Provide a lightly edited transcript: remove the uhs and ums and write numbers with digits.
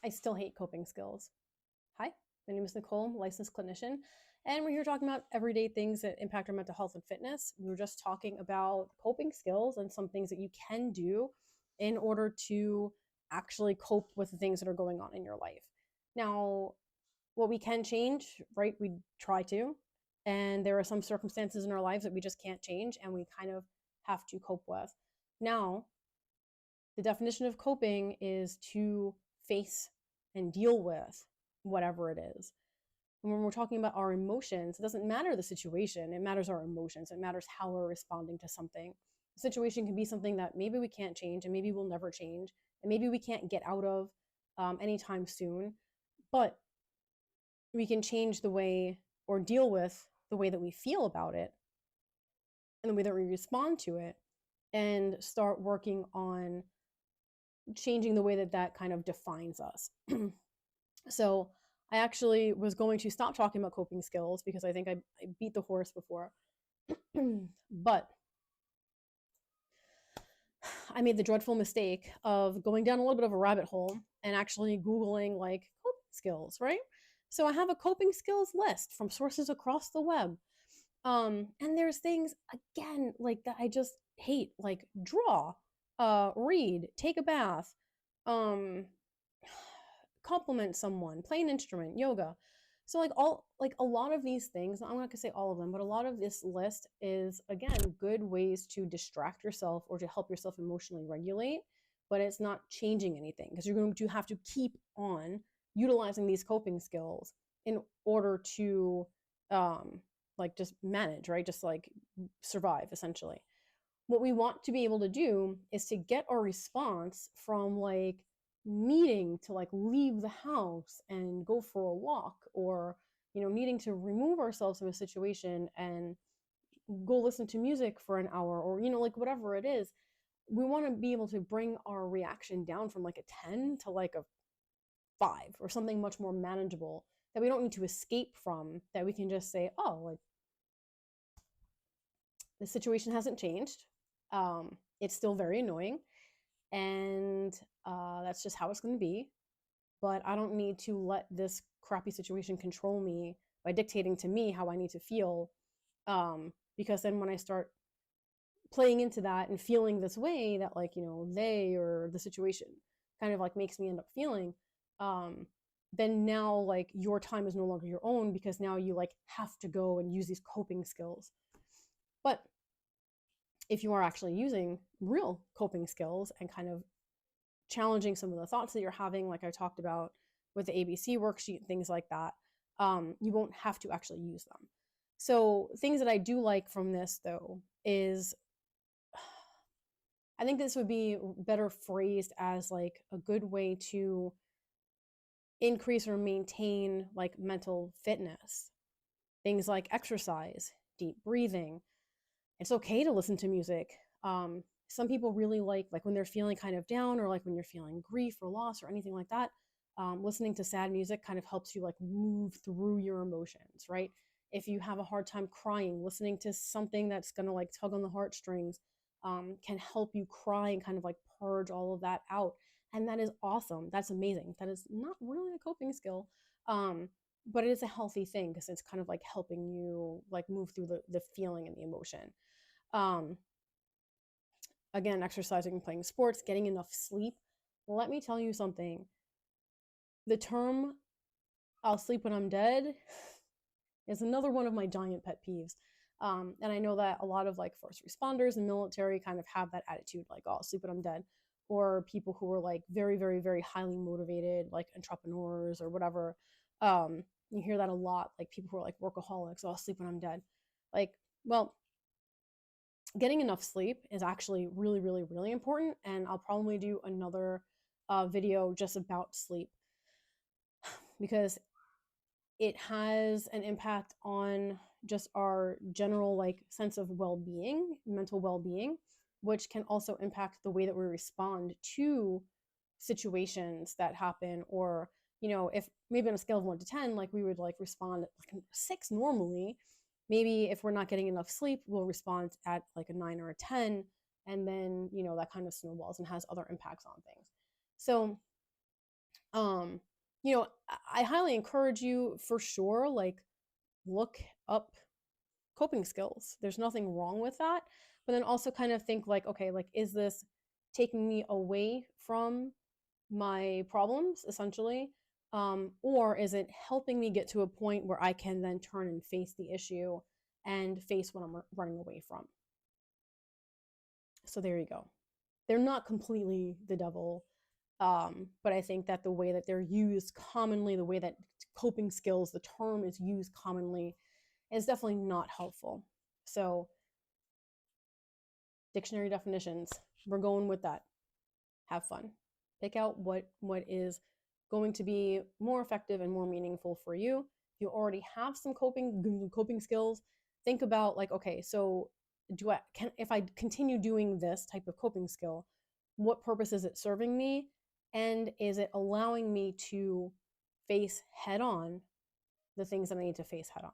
I still hate coping skills. Hi, my name is Nicole, I'm a licensed clinician, and we're here talking about everyday things that impact our mental health and fitness. We were just talking about coping skills and some things that you can do in order to actually cope with the things that are going on in your life. Now, what we can change, right? We try to, and there are some circumstances in our lives that we just can't change and we kind of have to cope with. Now, the definition of coping is to face and deal with whatever it is. And when we're talking about our emotions, it doesn't matter the situation, it matters our emotions. It matters how we're responding to something. The situation can be something that maybe we can't change and maybe we'll never change, and maybe we can't get out of anytime soon, but we can change the way or deal with the way that we feel about it and the way that we respond to it and start working on changing the way that that kind of defines us. So I actually was going to stop talking about coping skills because I think I beat the horse before. But I made the dreadful mistake of going down a little bit of a rabbit hole and actually Googling like coping skills, right? So I have a coping skills list from sources across the web. And there's things again like that I just hate, like draw, read, take a bath, um, compliment someone, play an instrument, yoga. So like a lot of these things, I'm not gonna say all of them, but a lot of this list is again good ways to distract yourself or to help yourself emotionally regulate, but it's not changing anything because you're going to have to keep on utilizing these coping skills in order to like just manage, right? Just like survive essentially. What we want to be able to do is to get our response from like needing to like leave the house and go for a walk, or needing to remove ourselves from a situation and go listen to music for an hour, or like whatever it is. We want to be able to bring our reaction down from like a 10 to like a 5 or something much more manageable that we don't need to escape from, that we can just say, oh, like the situation hasn't changed. It's still very annoying, and that's just how it's going to be. But I don't need to let this crappy situation control me by dictating to me how I need to feel. Because then when I start playing into that and feeling this way that like they or the situation kind of like makes me end up feeling, um, then now like your time is no longer your own because now you like have to go and use these coping skills. But if you are actually using real coping skills and kind of challenging some of the thoughts that you're having, like I talked about with the ABC worksheet, things like that, you won't have to actually use them. So things that I do like from this though is, I think this would be better phrased as like a good way to increase or maintain like mental fitness. Things like exercise, deep breathing. It's okay to listen to music. Some people really like when they're feeling kind of down, or like when you're feeling grief or loss or anything like that. Listening to sad music kind of helps you like move through your emotions, right? If you have a hard time crying, listening to something that's gonna like tug on the heartstrings can help you cry and kind of like purge all of that out. And that is awesome. That's amazing. That is not really a coping skill. Um, but it is a healthy thing because it's kind of like helping you like move through the feeling and the emotion. um Again, exercising, playing sports, getting enough sleep. Let me tell you something. The term "I'll sleep when I'm dead" is another one of my giant pet peeves. And I know that a lot of like first responders and military kind of have that attitude, like, oh, I'll sleep when I'm dead. Or people who are like very, very, very highly motivated, like entrepreneurs or whatever. You hear that a lot, like people who are like workaholics, oh, I'll sleep when I'm dead. Like, well, getting enough sleep is actually really, really, really important. And I'll probably do another video just about sleep because it has an impact on just our general like sense of well-being, mental well-being, which can also impact the way that we respond to situations that happen. Or if maybe on a scale of 1 to 10, like we would like respond at like a 6 normally, maybe if we're not getting enough sleep we'll respond at like a 9 or a 10, and then that kind of snowballs and has other impacts on things. So Um, I highly encourage you for sure, like, look up coping skills. There's nothing wrong with that. But then also kind of think like, okay, like, is this taking me away from my problems essentially? Or is it helping me get to a point where I can then turn and face the issue and face what I'm running away from? So there you go. They're not completely the devil, but I think that the way that they're used commonly, the way that coping skills, the term is used commonly, is definitely not helpful. So, dictionary definitions, we're going with that. Have fun. Pick out what is going to be more effective and more meaningful for you. If you already have some coping skills, think about like, okay, so do I can if I continue doing this type of coping skill, what purpose is it serving me? And is it allowing me to face head on the things that I need to face head on?